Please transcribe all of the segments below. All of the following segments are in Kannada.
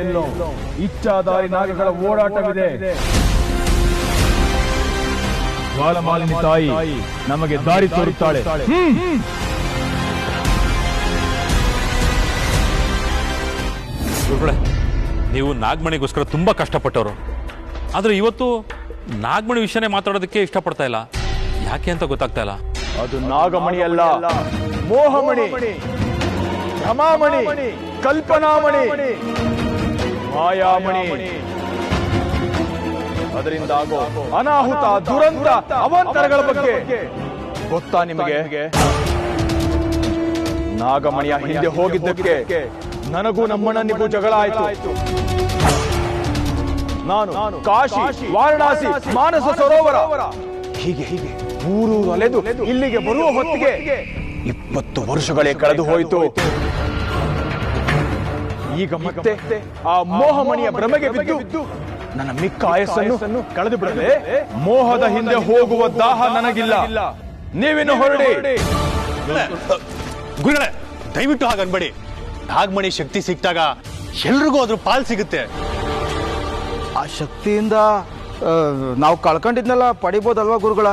ಎಲ್ಲೋ ಇಚ್ಛಾದಾರಿ ನಾಗಗಳ ಓಡಾಟವಿದೆ. ಜ್ವಾಲಮಾಲಿನಿ ತಾಯಿ ನಮಗೆ ದಾರಿ ತೋರುತ್ತಾಳೆ. ಗುರುಗಳೇ, ನೀವು ನಾಗಮಣಿಗೋಸ್ಕರ ತುಂಬಾ ಕಷ್ಟಪಟ್ಟವರು. ಆದ್ರೆ ಇವತ್ತು ನಾಗಮಣಿ ವಿಷಯನೇ ಮಾತಾಡೋದಕ್ಕೆ ಇಷ್ಟಪಡ್ತಾ ಇಲ್ಲ. ಯಾಕೆ ಅಂತ ಗೊತ್ತಾಗ್ತಾ ಇಲ್ಲ. ಅದು ನಾಗಮಣಿ ಅಲ್ಲ, ಮೋಹಮಣಿ, ಭ್ರಮಾಮಣಿ, ಕಲ್ಪನಾಮಣಿ, ಮಾಯಾಮಣಿ. ಅದರಿಂದ ಆಗೋ ಅನಾಹುತ, ದುರಂತ, ಅವಾಂತರಗಳ ಬಗ್ಗೆ ಗೊತ್ತಾ ನಿಮಗೆ? ನಾಗಮಣಿಯ ಹಿಂದೆ ಹೋಗಿದ್ದಕ್ಕೆ ನನಗೂ ನಮ್ಮಣ್ಣನಿಗೂ ಜಗಳ ಆಯ್ತು. ನಾನು ಕಾಶಿ, ವಾರಣಾಸಿ, ಮಾನಸ ಸರೋವರ ಹೀಗೆ ಊರೂರು ಅಲೆದು ಇಲ್ಲಿಗೆ ಬರುವ ಹೊತ್ತಿಗೆ 20 ವರ್ಷಗಳೇ ಕಳೆದು ಹೋಯಿತು. ಈಗ ಮತ್ತೆ ಆ ಮೋಹಮಣಿಯ ಭ್ರಮೆಗೆ ಬಿದ್ದು ನನ್ನ ಮಿಕ್ಕ ಆಯಸ್ಸನ್ನು ಕಳೆದು ಬಿಡದೆ ಮೋಹದ ಹಿಂದೆ ಹೋಗುವ ದಾಹ ನನಗಿಲ್ಲ. ನೀವಿನ್ನು ಹೊರಡಿ. ಗುರುಗಳೇ, ದಯವಿಟ್ಟು ಹಾಗನ್ಬೇಡಿ. ನಾಗಮಣಿ ಶಕ್ತಿ ಸಿಕ್ಕಾಗ ಎಲ್ರಿಗೂ ಅದ್ರ ಪಾಲ್ ಸಿಗುತ್ತೆ. ಆ ಶಕ್ತಿಯಿಂದ ನಾವು ಕಳ್ಕೊಂಡಿದ್ನೆಲ್ಲ ಪಡಿಬೋದಲ್ವಾ ಗುರುಗಳ?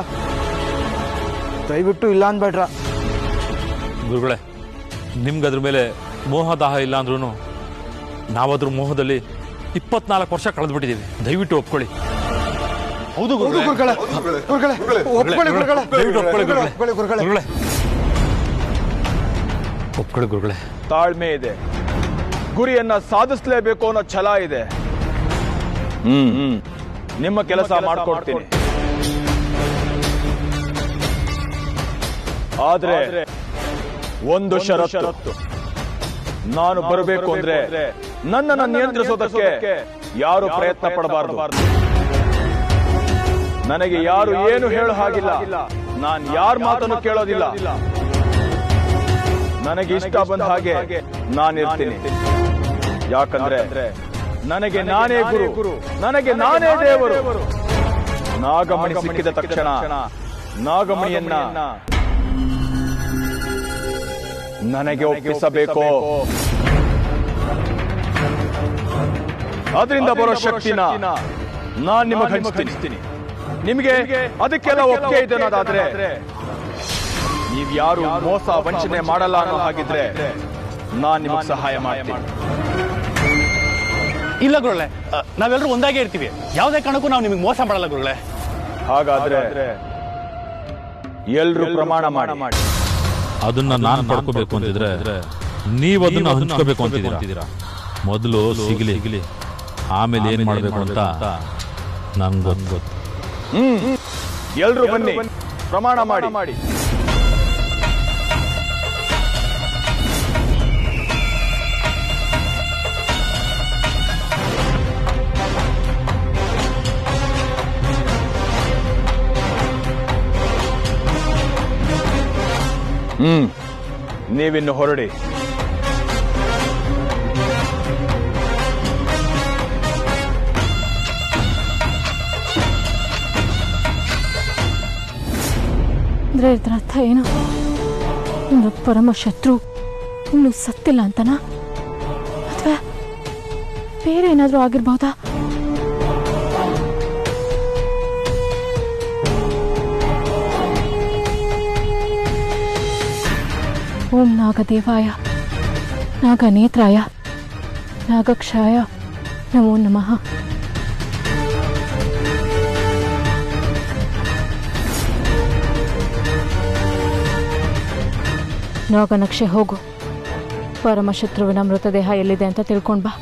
ದಯವಿಟ್ಟು ಇಲ್ಲ ಅನ್ಬೇಡ್ರ. ಗುರುಗಳೇ, ನಿಮ್ಗೆ ಅದ್ರ ಮೇಲೆ ಮೋಹದಾಹ ಇಲ್ಲ ಅಂದ್ರೂ ನಾವದ್ರ ಮೋಹದಲ್ಲಿ 24 ವರ್ಷ ಕಳೆದ್ಬಿಟ್ಟಿದ್ದೀವಿ. ದಯವಿಟ್ಟು ಒಪ್ಕೊಳ್ಳಿ. ಹೌದು ಗುರುಗಳೇ, ಒಪ್ಕೊಳ್ಳಿ ಗುರುಗಳೇ. ಒಪ್ಕೊಳ್ಳಿ ಗುರುಗಳೇ. ತಾಳ್ಮೆ ಇದೆ, ಗುರಿಯನ್ನ ಸಾಧಿಸಲೇಬೇಕು ಅನ್ನೋ ಛಲ ಇದೆ. ನಿಮ್ಮ ಕೆಲಸ ಮಾಡ್ಕೊಡ್ತೀನಿ. ಆದ್ರೆ ಒಂದು ಷರತ್ತು, ನಾನು ಬರಬೇಕು ಅಂದ್ರೆ ನನ್ನನ್ನು ನಿಯಂತ್ರಿಸೋದಕ್ಕೆ ಯಾರು ಪ್ರಯತ್ನ ಪಡಬಾರದು. ನನಗೆ ಯಾರು ಏನು ಹೇಳೋ ಹಾಗಿಲ್ಲ. ನಾನು ಯಾರ ಮಾತನ್ನು ಕೇಳೋದಿಲ್ಲ. ನನಗೆ ಇಷ್ಟ ಬಂದ ಹಾಗೆ ನಾನಿರ್ತೀನಿ. ಯಾಕಂದ್ರೆ ನನಗೆ ನಾನೇ ಗುರು, ನನಗೆ ನಾನೇ ದೇವರು. ನಾಗಮಣಿ ಸಿಕ್ಕಿದ ತಕ್ಷಣ ನಾಗಮಣಿಯನ್ನ ನನಗೆ ಒಪ್ಪಿಸಬೇಕು. ಅದರಿಂದ ಬರೋ ಶಕ್ತಿನ ನಾನ್ ನಿಮಗೆ ಹಂಚ್ತೀನಿ. ನಿಮಗೆ ಅದಕ್ಕೆಲ್ಲ ಒಪ್ಪಿಗೆ ಇದೆ ಅನ್ನೋದಾದ್ರೆ, ನೀವ್ಯಾರು ಮೋಸ ವಂಚನೆ ಮಾಡಲ್ಲ ಅನ್ನೋ ಹಾಗಿದ್ರೆ ನಾನ್ ನಿಮಗೆ ಸಹಾಯ ಮಾಡ್ತೀನಿ. ಇಲ್ಲ ಗುರುಗಳೇ, ನಾವೆಲ್ಲರೂ ಒಂದಾಗೇ ಇರ್ತೀವಿ. ಯಾವುದೇ ಕಾರಣಕ್ಕೂ ನಾವು ನಿಮಗೆ ಮೋಸ ಮಾಡಲ್ಲ ಗುರುಗಳೇ. ಹಾಗಾದ್ರೆ ಎಲ್ರು ಪ್ರಮಾಣ ಮಾಡಿ. ಅದನ್ನ ನಾನು ಪಡ್ಕೋಬೇಕು ಅಂತಿದ್ರೆ ನೀವು ಅದನ್ನ ಹಂಚ್ಕೋಬೇಕು ಅಂತಿದ್ದೀರಾ. ಮೊದಲು ಸಿಗಲಿ, ಆಮೇಲೆ ಏನ್ ಮಾಡ್ಬೇಕು ಅಂತ ನನ್ಗೆ ಗೊತ್ತು. ಎಲ್ರು ಬನ್ನಿ, ಪ್ರಮಾಣ ಮಾಡಿ. ನೀವಿನ್ನು ಹೊರಡಿ. ಅಂದ್ರೆ ಇದ್ರ ಅರ್ಥ ಏನು? ಇನ್ನು ಪರಮ ಶತ್ರು ಇನ್ನು ಸತ್ತಿಲ್ಲ ಅಂತನಾ? ಅಥವಾ ಬೇರೆ ಏನಾದ್ರೂ ಆಗಿರ್ಬಹುದಾ? ಓಂ ನಾಗದೇವಾಯ, ನಾಗನೇತ್ರಾಯ, ನಾಗಕ್ಷಾಯ ನಮೋ ನಮಃ. ನಾಗನಕ್ಷೆ, ಹೋಗು, ಪರಮಶತ್ರುವಿನ ಮೃತದೇಹ ಎಲ್ಲಿದೆ ಅಂತ ತಿಳ್ಕೊಂಡ್ ಬಾ.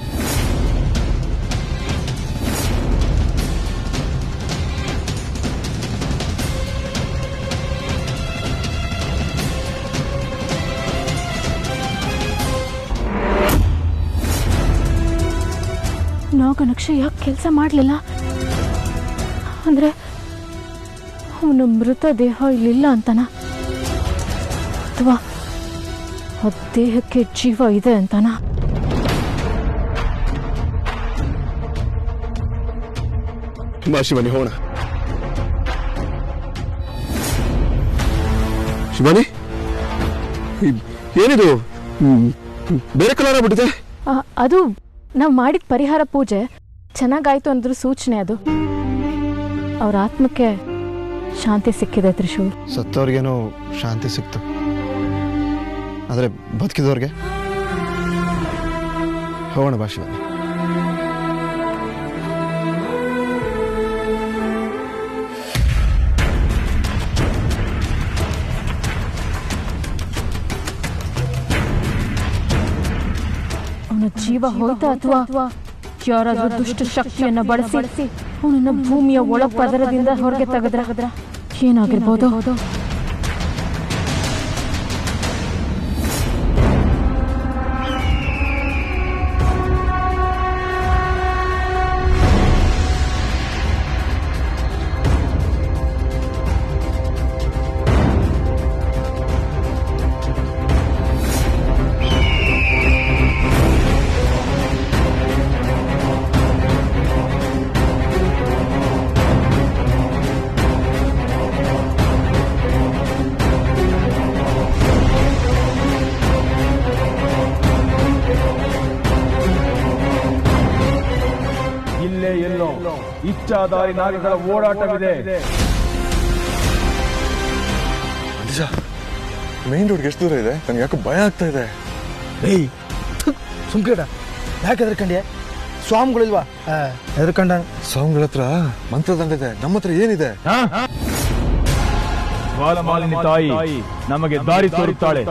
ನಾಗನಕ್ಷೆ ಯಾಕೆ ಕೆಲಸ ಮಾಡಲಿಲ್ಲ? ಅಂದ್ರೆ ಅವನ ಮೃತದೇಹ ಇಲ್ಲಿಲ್ಲ ಅಂತನಾ? ಅಥವಾ ಆ ದೇಹಕ್ಕೆ ಜೀವ ಇದೆ ಅಂತನಾ? ಶಿವಾನಿ, ಹೋಗೋಣ. ಶಿವಾನಿ, ಏನಿದು ಬೇರೆ ಕಲರ್ ಆಗ್ಬಿಟ್ಟಿದೆ? ಅದು ನಾವು ಮಾಡಿದ ಪರಿಹಾರ ಪೂಜೆ ಚೆನ್ನಾಗಾಯ್ತು ಅಂದ್ರ ಸೂಚನೆ ಅದು. ಅವ್ರ ಆತ್ಮಕ್ಕೆ ಶಾಂತಿ ಸಿಕ್ಕಿದೆ ತ್ರಿಶೂಲ್. ಸತ್ತವ್ರಿಗೇನೋ ಶಾಂತಿ ಸಿಕ್ತು, ಆದರೆ ಬದುಕಿದವ್ರಿಗೆ ಹೋಗೋಣ ಬಾ ಶಿವಾನಿ. ಅವನ ಜೀವ ಹೋಯ್ತಾ ಅಥವಾ ಯಾರಾದ್ರೂ ದುಷ್ಟ ಶಕ್ತಿಯನ್ನ ಬಳಸಿ ಅವನನ್ನ ಭೂಮಿಯ ಒಳ ಪದರದಿಂದ ಹೊರಗೆ ತೆಗೆದ್ರ ಏನಾಗಿರ್ಬೋದು? ಇಲ್ಲೇ ಎಲ್ಲೋ ಇಚ್ಛಾಧಾರಿ ನಾಗಗಳ ಓಡಾಟವಿದೆ. ನಿಜ, ಮೇನ್ ರೋಡ್ಗೆ ಎಷ್ಟು ದೂರ ಇದೆ? ನನಗೆ ಯಾಕೋ ಭಯ ಆಗ್ತಾ ಇದೆ. ಏಯ್ ಸುಮ್ಕೇಡ, ಯಾಕೆ ಹೆದರ್ಕಂಡ್ಯ? ಸ್ವಾಮಿಗಳಿಲ್ವಾ ಹೆದರ್ಕಂಡ? ಸ್ವಾಮಿಗಳ ಹತ್ರ ಮಂತ್ರದಂಡ ಇದೆ, ನಮ್ಮ ಹತ್ರ ಏನಿದೆ? ಜ್ವಾಲಮಾಲಿನಿ ತಾಯಿ ನಮಗೆ ದಾರಿ ತೋರುತ್ತಾಳೆ.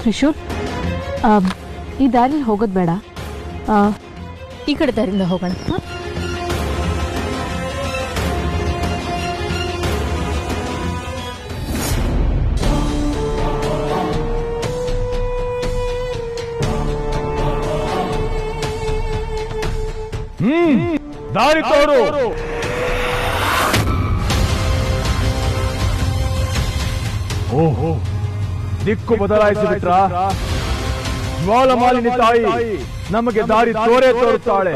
ತ್ರಿಶೂಲ್, ಈ ದಾರಿಲಿ ಹೋಗೋದು ಬೇಡ, ಈ ಕಡೆ ದಾರಿಯಿಂದ ಹೋಗೋಣ. ದಾರಿ ತೋರು. ಓಹೋ, ದಿಕ್ಕು ಬದಲಾಯಿಸಿಬಿಟ್ರ? ಜ್ವಾಲಮಾಲಿನಿ ತಾಯಿ ನಮಗೆ ದಾರಿ ತೋರುತ್ತಾಳೆ.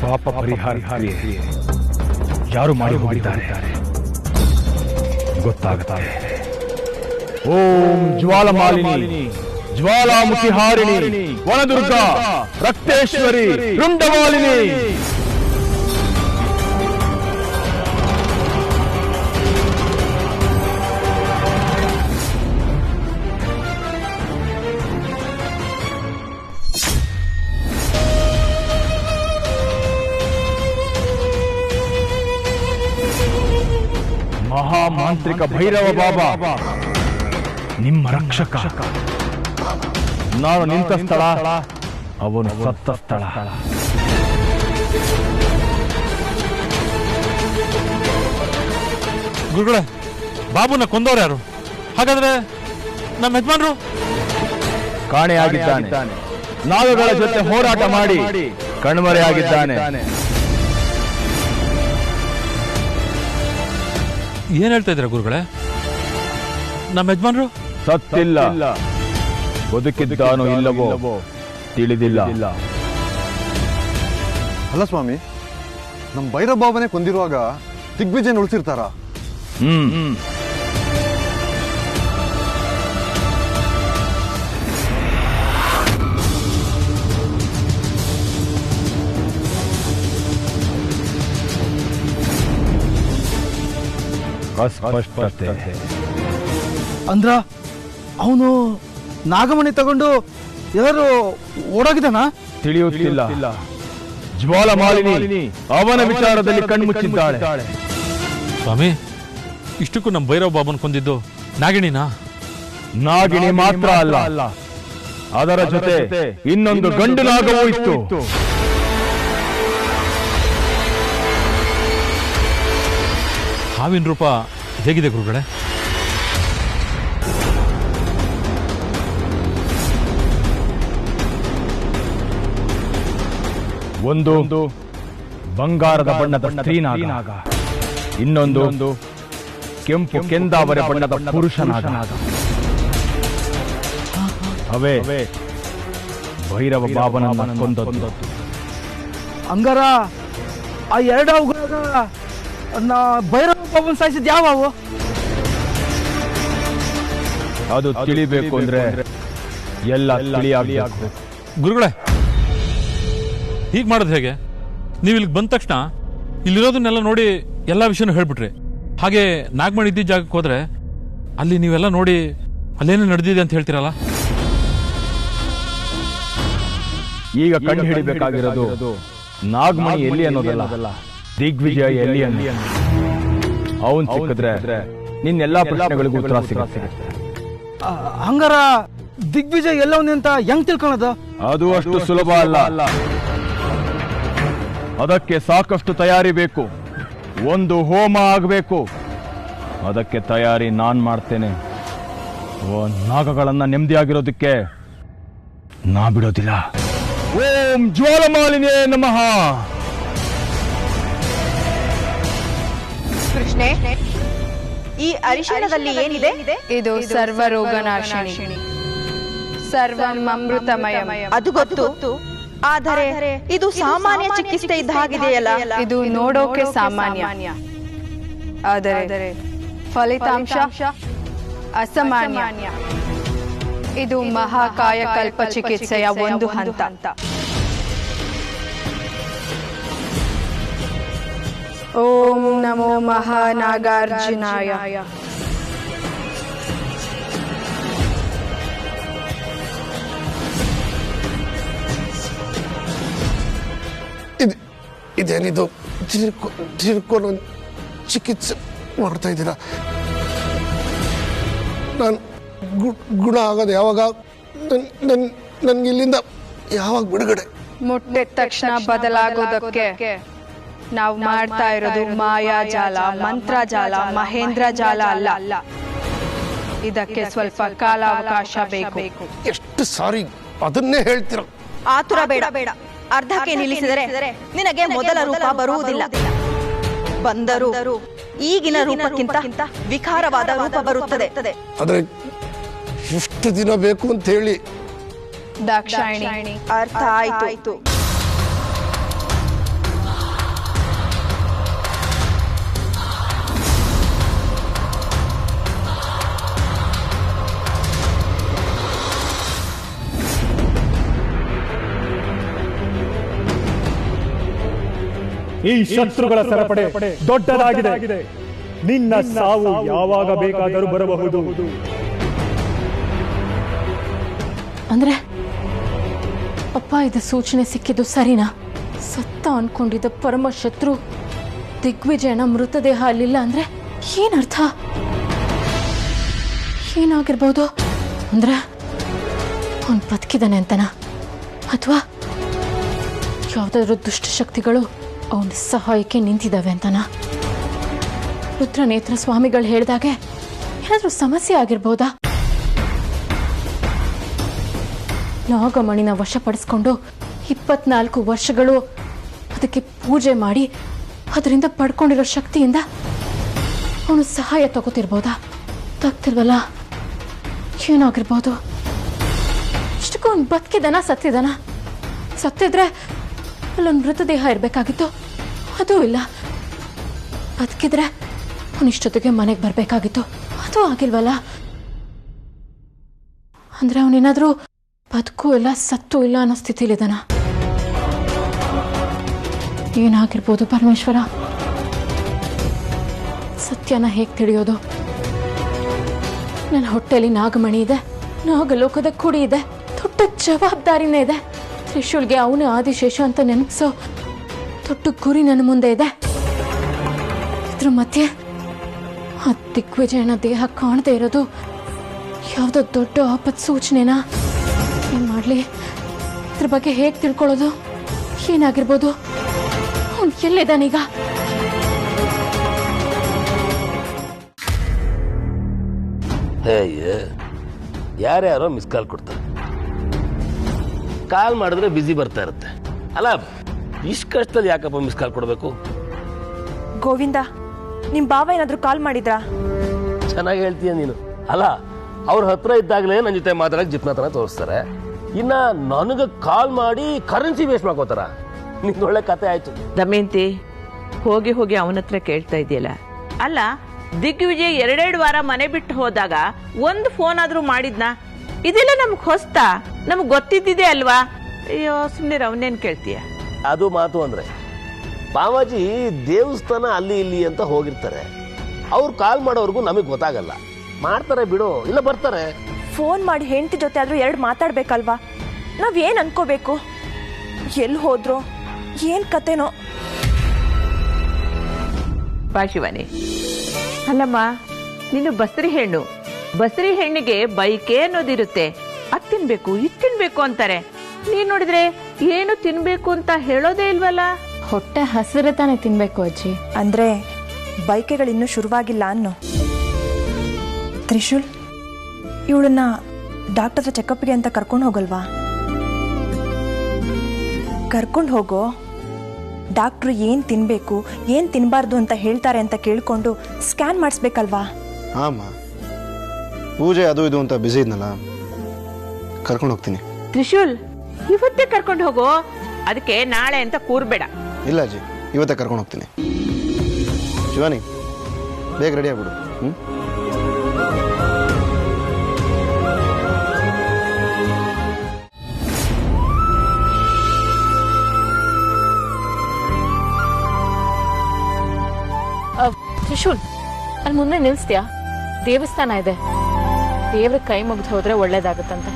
ಪಾಪ ಪರಿಹಾರ ಯಾರು ಮಾಡಿ ಹೋಗಿದ್ದಾರೆ ಗೊತ್ತಾಗುತ್ತಾರೆ. ಓಂ ಜ್ವಾಲಮಾಲಿನಿ, ಜ್ವಾಲಾಮುಖಿ ಹಾರಿಣಿ, ವನದುರ್ಗ, ರಕ್ತೇಶ್ವರಿ, ರುಂಡಮಾಲಿನಿ. ಮಹಾಮಾಂತ್ರಿಕ ಭೈರವ ಬಾಬಾ ನಿಮ್ಮ ರಕ್ಷಕ. ನಾನು ನಿಂತ ಸ್ಥಳ ಅವನು ಸತ್ತ ಸ್ಥಳ. ಗುರುಗಳೇ, ಬಾಬುನ ಕೊಂದವ್ರು ಯಾರು? ಹಾಗಾದ್ರೆ ನಮ್ಮ ಯಜಮಾನ್ರು ಕಾಣೆಯಾಗಿದ್ದಾನೆ. ನಾಗಗಳ ಜೊತೆ ಹೋರಾಟ ಮಾಡಿ ಕಣ್ಮರೆಯಾಗಿದ್ದಾನೆ. ಏನ್ ಹೇಳ್ತಾ ಇದ್ದೀರಾ ಗುರುಗಳೇ? ನಮ್ಮ ಯಜಮಾನ್ರು ಸತ್ತಿಲ್ಲ, ಬದುಕಿದ್ದಾನೋ ಇಲ್ಲವೋ ತಿಳಿದಿಲ್ಲ. ಅಲ್ಲ ಸ್ವಾಮಿ, ನಮ್ಮ ಭೈರವ ಬಾಬನೇ ಕೊಂದಿರುವಾಗ ದಿಗ್ವಿಜಯನ್ ಉಳಿಸಿರ್ತಾರ? ಅಸ್ಪಷ್ಟತೆ. ಅಂದ್ರ ಅವನು ನಾಗಮಣಿ ತಗೊಂಡು ಎಲ್ಲರೂ ಓಡೋಗಿದ್ದಾನ? ತಿಳಿಯುತ್ತಿಲ್ಲ. ಜ್ವಾಲಮಾಲಿನಿ ಅವನ ವಿಚಾರದಲ್ಲಿ ಕಣ್ಮುಚ್ಚಿದ್ದಾಳೆ. ಸ್ವಾಮಿ, ಇಷ್ಟಕ್ಕೂ ನಮ್ಮ ಭೈರವ ಬಾಬನ್ ಕೊಂದಿದ್ದು ನಾಗಿಣಿನಾ? ನಾಗಿಣಿ ಮಾತ್ರ ಅಲ್ಲ, ಅದರ ಜೊತೆ ಇನ್ನೊಂದು ಗಂಡು ನಾಗವೂ ಇತ್ತು. ಹಾವಿನ ರೂಪ ಹೇಗಿದೆ ಗುರುಗಳೇ? ಒಂದು ಬಂಗಾರದ ಬಣ್ಣದ ಸ್ತ್ರೀನಾಗ, ಇನ್ನೊಂದು ಕೆಂಪು ಕೆಂದಾವರೆ ಬಣ್ಣದ ಪುರುಷನಾಗ ಅವೇ ಭೈರವ ಬಾಬನನ್ನ ಕೊಂದದ್ದು. ಹಂಗಾರ ಆ ಎರಡು ಭೈರವ ಬಾಬನ್ ಸಾಯಿಸಿದ್ ಯಾವ ಅವು? ಅದು ತಿಳಿಬೇಕು ಅಂದ್ರೆ ಎಲ್ಲ ತಿಳಿಯಾಗಬೇಕು. ಗುರುಗಳೇ, ಹೀಗೆ ಮಾಡೋದು ಹೇಗೆ? ನೀವು ಇಲ್ಲಿಗೆ ಬಂದ ತಕ್ಷಣ ಇಲ್ಲಿರೋದನ್ನೆಲ್ಲ ನೋಡಿ ಎಲ್ಲ ವಿಷಯನೂ ಹೇಳ್ಬಿಟ್ರಿ. ಹಾಗೆ ನಾಗಮಣಿ ಇದ್ದಿದ್ದ ಜಾಗಕ್ಕೆ ಹೋದ್ರೆ ಅಲ್ಲಿ ನೀವೆಲ್ಲ ನೋಡಿ ಅಲ್ಲೇನು ನಡೆದಿದೆ ಅಂತ ಹೇಳ್ತೀರಲ್ಲ? ಈಗ ಕಂಡು ಹಿಡಿಬೇಕಾಗಿರೋದು ನಾಗಮಣಿ ಎಲ್ಲಿ ಅನ್ನೋದಲ್ಲ, ದಿಗ್ವಿಜಯ ಎಲ್ಲಿ ಅನ್ನೋ. ಅವನ್ ಸಿಕ್ಕಿದ್ರೆ ನಿನ್ನೆಲ್ಲಾ ಪ್ರಶ್ನೆಗಳಿಗೂ ಉತ್ತರ ಸಿಗುತ್ತೆ. ಹಂಗಾರ ದಿಗ್ವಿಜಯ್ ಎಲ್ಲವನ್ನೇ ಅಂತ ಹೆಂಗ್ ತಿಳ್ಕೊಳದ? ಅದು ಅಷ್ಟು ಸುಲಭ ಅಲ್ಲ. ಅದಕ್ಕೆ ಸಾಕಷ್ಟು ತಯಾರಿ ಬೇಕು. ಒಂದು ಹೋಮ ಆಗಬೇಕು. ಅದಕ್ಕೆ ತಯಾರಿ ನಾನ್ ಮಾಡ್ತೇನೆ. ನಾಗಗಳನ್ನ ನೆಮ್ಮದಿಯಾಗಿರೋದಕ್ಕೆ ನಾ ಬಿಡೋದಿಲ್ಲ. ಓಂ ಜ್ವಾಲಮಾಲಿನೇ ನಮಃ. ಕೃಷ್ಣೇ, ಈ ಅರಿಶಿಣದಲ್ಲಿ ಏನಿದೆ? ಇದು ಸರ್ವರೋಗನಾಶಿನಿ, ಸರ್ವಂ ಅಮೃತಮಯಂ. ಅದು ಗೊತ್ತು, ಆದರೆ ಇದು ಸಾಮಾನ್ಯ ಚಿಕಿತ್ಸೆ ಇದ್ದ ಹಾಗಿದೆಯಲ್ಲ? ಇದು ನೋಡೋಕೆ ಸಾಮಾನ್ಯ, ಆದರೆ ಫಲಿತಾಂಶ ಅಸಾಮಾನ್ಯ. ಇದು ಮಹಾಕಾಯಕಲ್ಪ ಚಿಕಿತ್ಸೆಯ ಒಂದು ಹಂತ. ಓಂ ನಮೋ ಮಹಾನಾಗಾರ್ಜುನಾಯ. ಇದೇನಿದು ತಿರ್ಕೊಂಡು ಚಿಕಿತ್ಸೆ ಮಾಡ್ತಾ ಇದ್ದೀರಾ? ನಾನು ಗುಣ ಆಗೋದು ಯಾವಾಗ? ನನ್ಗೆ ಇಲ್ಲಿಂದ ಯಾವಾಗ ಬಿಡುಗಡೆ? ಮುಟ್ಟಿದ ತಕ್ಷಣ ಬದಲಾಗೋದಕ್ಕೆ ನಾವು ಮಾಡ್ತಾ ಇರೋದು ಮಾಯಾಜಾಲ, ಮಂತ್ರಜಾಲ, ಮಹೇಂದ್ರ ಜಾಲ ಅಲ್ಲ. ಇದಕ್ಕೆ ಸ್ವಲ್ಪ ಕಾಲಾವಕಾಶ ಬೇಕು. ಎಷ್ಟು ಸಾರಿ ಅದನ್ನೇ ಹೇಳ್ತೀರ? ಆತುರ ಬೇಡ. ಅರ್ಧಕ್ಕೆ ನಿಲ್ಲಿಸಿದರೆ ನಿನಗೆ ಮೊದಲ ರೂಪ ಬರುವುದಿಲ್ಲ. ಬಂದರೂ ಈಗಿನ ರೂಪಕ್ಕಿಂತ ವಿಕಾರವಾದ ರೂಪ ಬರುತ್ತದೆ. ಆದ್ರೆ ಎಷ್ಟು ದಿನ ಬೇಕು ಅಂತ ಹೇಳಿ? ದಾಕ್ಷಾಯಿಣಿ, ಅರ್ಥ ಆಯ್ತು. ಈ ಶತ್ರುಗಳ ಸರಪಡೆ ದೊಡ್ಡದಾಗಿದೆ. ನಿನ್ನ ಸಾವು ಯಾವಾಗ ಬೇಕಾದರೂ ಬರಬಹುದು. ಅಂದ್ರೆ ಅಪ್ಪ, ಇದು ಸೂಚನೆ ಸಿಕ್ಕಿದ್ದು ಸರಿನಾ? ಸತ್ತ ಅನ್ಕೊಂಡಿದ್ದ ಪರಮ ಶತ್ರು ದಿಗ್ವಿಜಯನ ಮೃತದೇಹ ಅಲ್ಲಿಲ್ಲ ಅಂದ್ರೆ ಏನರ್ಥ? ಏನಾಗಿರ್ಬೋದು? ಅಂದ್ರೆ ಅವನ್ ಬದುಕಿದಾನೆ ಅಂತನ, ಅಥವಾ ಯಾವ್ದಾದ್ರು ದುಷ್ಟಶಕ್ತಿಗಳು ಅವನ ಸಹಾಯಕ್ಕೆ ನಿಂತಿದ್ದಾವೆ ಅಂತನ? ರುದ್ರನೇತ್ರ ಸ್ವಾಮಿಗಳು ಹೇಳಿದಾಗೆ ಏನಾದ್ರೂ ಸಮಸ್ಯೆ ಆಗಿರ್ಬೋದಾ? ನಾಗಮಣಿನ ವಶಪಡಿಸ್ಕೊಂಡು 24 ವರ್ಷಗಳು ಅದಕ್ಕೆ ಪೂಜೆ ಮಾಡಿ ಅದರಿಂದ ಪಡ್ಕೊಂಡಿರೋ ಶಕ್ತಿಯಿಂದ ಅವನು ಸಹಾಯ ತಗೋತಿರ್ಬೋದಾ? ತಗ್ತಿಲ್ವಲ್ಲ, ಏನಾಗಿರ್ಬೋದು? ಇಷ್ಟಕ್ಕೂ ಅವ್ನು ಬದುಕಿದಾನ ಸತ್ತಿದಾನ? ಸತ್ತಿದ್ರೆ ಅಲ್ಲೊಂದು ಮೃತದೇಹ ಇರಬೇಕಾಗಿತ್ತು, ಅದೂ ಇಲ್ಲ. ಬದುಕಿದ್ರೆ ಅವನಿಷ್ಟೊತ್ತಿಗೆ ಮನೆಗೆ ಬರಬೇಕಾಗಿತ್ತು, ಅದೂ ಆಗಿಲ್ವಲ್ಲ. ಅಂದ್ರೆ ಅವನೇನಾದ್ರೂ ಬದುಕೂ ಇಲ್ಲ ಸತ್ತೂ ಇಲ್ಲ ಅನ್ನೋ ಸ್ಥಿತಿಲಿದ್ದಾನ. ಏನಾಗಿರ್ಬೋದು ಪರಮೇಶ್ವರ? ಸತ್ಯನ ಹೇಗೆ ತಿಳಿಯೋದು? ನನ್ನ ಹೊಟ್ಟೆಲಿ ನಾಗಮಣಿ ಇದೆ, ನಾಗಲೋಕದ ಕುಡಿ ಇದೆ, ದೊಡ್ಡ ಜವಾಬ್ದಾರಿನೇ ಇದೆ. ತ್ರಿಶೂಲ್ಗೆ ಅವನೇ ಆದಿಶೇಷ ಅಂತ ನೆನಪಿಸೋ ದೊಡ್ಡ ಗುರಿ ನನ್ನ ಮುಂದೆ ಇದೆ. ಇದ್ರ ಮಧ್ಯೆ ಆ ದಿಗ್ವಿಜಯನ ದೇಹ ಕಾಣದೇ ಇರೋದು ಯಾವುದೋ ದೊಡ್ಡ ಆಪತ್ ಸೂಚನೆನಾ? ಏನ್ ಮಾಡ್ಲಿ? ಇದ್ರ ಬಗ್ಗೆ ಹೇಗೆ ತಿಳ್ಕೊಳ್ಳೋದು? ಏನಾಗಿರ್ಬೋದು? ಅವನು ಎಲ್ಲಿದ್ದಾನೀಗ? ಯಾರ್ಯಾರೋ ಮಿಸ್ ಕಾಲ್ ಕೊಡ್ತಾರೆ. ಕಾಲ್ ಮಾಡಿದ್ರೆ ಬಿಸಿ ಬರ್ತಾ ಇರುತ್ತೆ. ಅಲ್ಲ, ಇಷ್ಟು ಕಷ್ಟದಲ್ಲಿ ಯಾಕಪ್ಪ ಮಿಸ್ ಕಾಲ್ ಕೊಡಬೇಕು? ಗೋವಿಂದ, ನಿಮ್ ಬಾವ ಏನಾದ್ರೂ ಕಾಲ್ ಮಾಡಿದ್ರಾ? ಚೆನ್ನಾಗಿ ಹೇಳ್ತೀಯ ನೀನು. ಅಲ್ಲ, ಅವ್ರ ಹತ್ರ ಇದ್ದಾಗಲೇ ನನ್ನ ಜೊತೆ ಮಾತಾಡಕ್ಕೆ ಜಿಪ್ನ ಹತ್ರ ತೋರಿಸ್ತಾರೆ, ಇನ್ನ ನನಗೆ ಕಾಲ್ ಮಾಡಿ ಕರೆನ್ಸಿ ವೇಸ್ಟ್ ಮಾಡ್ಕೋತಾರ. ನಿಂದು ಒಳ್ಳೆ ಕತೆ ಆಯ್ತು. ದಮಯಂತಿ, ಹೋಗಿ ಹೋಗಿ ಅವನ ಹತ್ರ ಕೇಳ್ತಾ ಇದೆಯಲ್ಲ. ಅಲ್ಲ, ದಿಗ್ವಿಜಯ್ 2 ವಾರ ಮನೆ ಬಿಟ್ಟು ಹೋದಾಗ ಒಂದು ಫೋನ್ ಆದ್ರೂ ಮಾಡಿದ್ನಾ? ಇದೆಲ್ಲ ನಮ್ಗೆ ಹೊಸ್ತಾ? ನಮ್ಗೆ ಗೊತ್ತಿದ್ದಿದೆ ಅಲ್ವಾ? ಅಯ್ಯೋ ಸುಮ್ಮನೆ ಅವನೇನ್ ಕೇಳ್ತೀಯ? ಅದು ಮಾತು ಅಂದ್ರೆ ಬಾವಾಜಿ ದೇವಸ್ಥಾನ ಅಲ್ಲಿ ಇಲ್ಲಿ ಅಂತ ಹೋಗಿರ್ತಾರೆ. ಅವ್ರು ಕಾಲ್ ಮಾಡೋರ್ಗು ನಮಗೆ ಗೊತ್ತಾಗಲ್ಲ. ಮಾಡ್ತಾರೆ ಬಿಡು, ಇಲ್ಲ ಬರ್ತಾರೆ. ಫೋನ್ ಮಾಡಿ ಹೆಂಡತಿ ಜೊತೆ ಆದ್ರೂ 2 ಮಾತಾಡ್ಬೇಕಲ್ವಾ? ನಾವೇನ್ ಅನ್ಕೋಬೇಕು? ಎಲ್ಲಿ ಹೋದ್ರು, ಏನ್ ಕತೆನೋ. ಬಾ ಶಿವಾನಿ. ಅಲ್ಲಮ್ಮ, ನೀನು ಬಸ್ರಿ ಹೆಣ್ಣಿಗೆ ಬೈಕೆ ಅನ್ನೋದಿರುತ್ತೆ. ಅದ್ ತಿನ್ಬೇಕು ಇದ್ ತಿನ್ಬೇಕು ಅಂತಾರೆ. ನೀನ್ ನೋಡಿದ್ರೆ ಏನು ತಿನ್ಬೇಕು ಅಂತ ಹೇಳೋದೇ ಇಲ್ವಲ್ಲ. ಹೊಟ್ಟೆ ಹಸಿರೆ ತಾನೇ ತಿನ್ಬೇಕು ಅಜ್ಜಿ. ಅಂದ್ರೆ ಬೈಕೆಗಳಿನ್ನೂ ಶುರುವಾಗಿಲ್ಲ ಅನ್ನೋ. ತ್ರಿಶೂಲ್, ಇವಳನ್ನ ಡಾಕ್ಟರ್ ಹತ್ರ ಚೆಕಪ್ಗೆ ಅಂತ ಕರ್ಕೊಂಡು ಹೋಗಲ್ವಾ? ಕರ್ಕೊಂಡು ಹೋಗೋ. ಡಾಕ್ಟ್ರು ಏನ್ ತಿನ್ಬೇಕು ಏನ್ ತಿನ್ಬಾರ್ದು ಅಂತ ಹೇಳ್ತಾರೆ ಅಂತ ಕೇಳ್ಕೊಂಡು ಸ್ಕ್ಯಾನ್ ಮಾಡಿಸ್ಬೇಕಲ್ವಾ? ಹಾಂ, ಪೂಜೆ ಅದು ಇದು ಅಂತ ಬಿಸಿ ಇದ್ನಲ್ಲ, ಕರ್ಕೊಂಡು ಹೋಗ್ತೀನಿ. ತ್ರಿಶೂಲ್, ಇವತ್ತೇ ಕರ್ಕೊಂಡು ಹೋಗೋ. ಅದಕ್ಕೆ ನಾಳೆ ಅಂತ ಕೂರ್ಬೇಡ. ಇಲ್ಲ ಅಜ್ಜಿ, ಇವತ್ತೇ ಕರ್ಕೊಂಡು ಹೋಗ್ತೀನಿ. ಶಿವಾನಿ, ಬೇಗ ರೆಡಿ ಆಗ್ಬಿಡು. ತ್ರಿಶೂಲ್, ಅಲ್ಲಿ ಮುಂದೆ ನಿಲ್ಸ್ತೀಯಾ? ದೇವಸ್ಥಾನ ಇದೆ, ದೇವ್ರ ಕೈ ಮುಗ್ದು ಹೋದ್ರೆ ಒಳ್ಳೇದಾಗುತ್ತಂತೆ.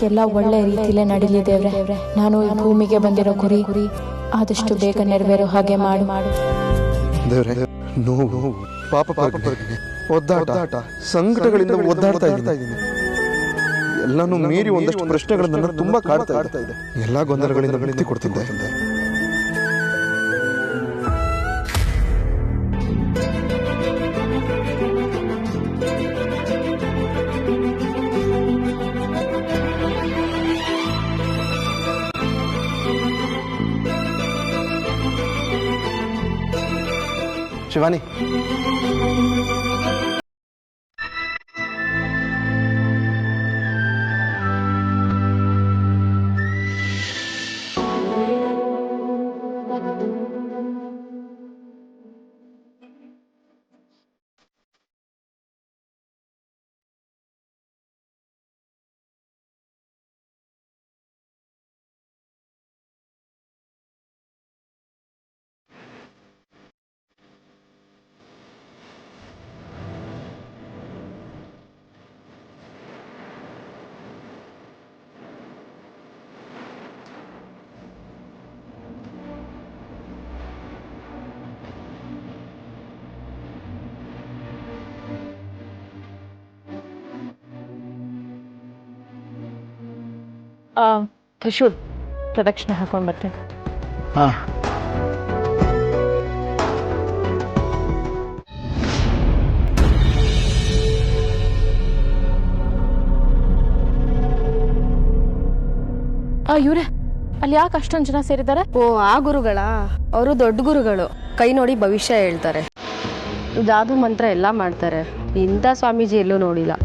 ಎಲ್ಲ ಒಳ್ಳೆ ರೀತಿಲೇ ನಡೀಲಿ ದೇವ್ರೆ. ನಾನು ಈ ಭೂಮಿಗೆ ಬಂದಿರೋ ಗುರಿ ಆದಷ್ಟು ಬೇಗ ನೆರವೇರೋ ಹಾಗೆ ಮಾಡು. ದೇವ್ರೆ, ನೋವು, ಪಾಪ, ಒದ್ದಾಟ, ಸಂಕಟಗಳಿಂದ ಒದ್ದಾಡ್ತಾ ಇದ್ದೀನಿ. ಎಲ್ಲಾನು ಮೀರಿ ಒಂದಷ್ಟು ಪ್ರಶ್ನೆಗಳನ್ನ ತುಂಬಾ ಕಾಡ್ತಾ ಇದೆ. ಎಲ್ಲಾ ಗೊಂದಲಗಳಿಂದ ಮುಕ್ತಿ ಕೊಡ್ತಿದ್ದೆ. ಶಿವಾನಿ, ತ್ರಿಶೂಲ್, ಪ್ರದಕ್ಷಿಣೆ ಹಾಕೊಂಡು ಬರ್ತೇನೆ. ಇವ್ರೆ, ಅಲ್ಲಿ ಯಾಕೆ ಅಷ್ಟೊಂದು ಜನ ಸೇರಿದ್ದಾರೆ? ಓ, ಆ ಗುರುಗಳ? ಅವರು ದೊಡ್ಡ ಗುರುಗಳು, ಕೈ ನೋಡಿ ಭವಿಷ್ಯ ಹೇಳ್ತಾರೆ, ಜಾದು ಮಂತ್ರ ಎಲ್ಲ ಮಾಡ್ತಾರೆ. ಇಂಥ ಸ್ವಾಮೀಜಿ ಎಲ್ಲೂ ನೋಡಿಲ್ಲ.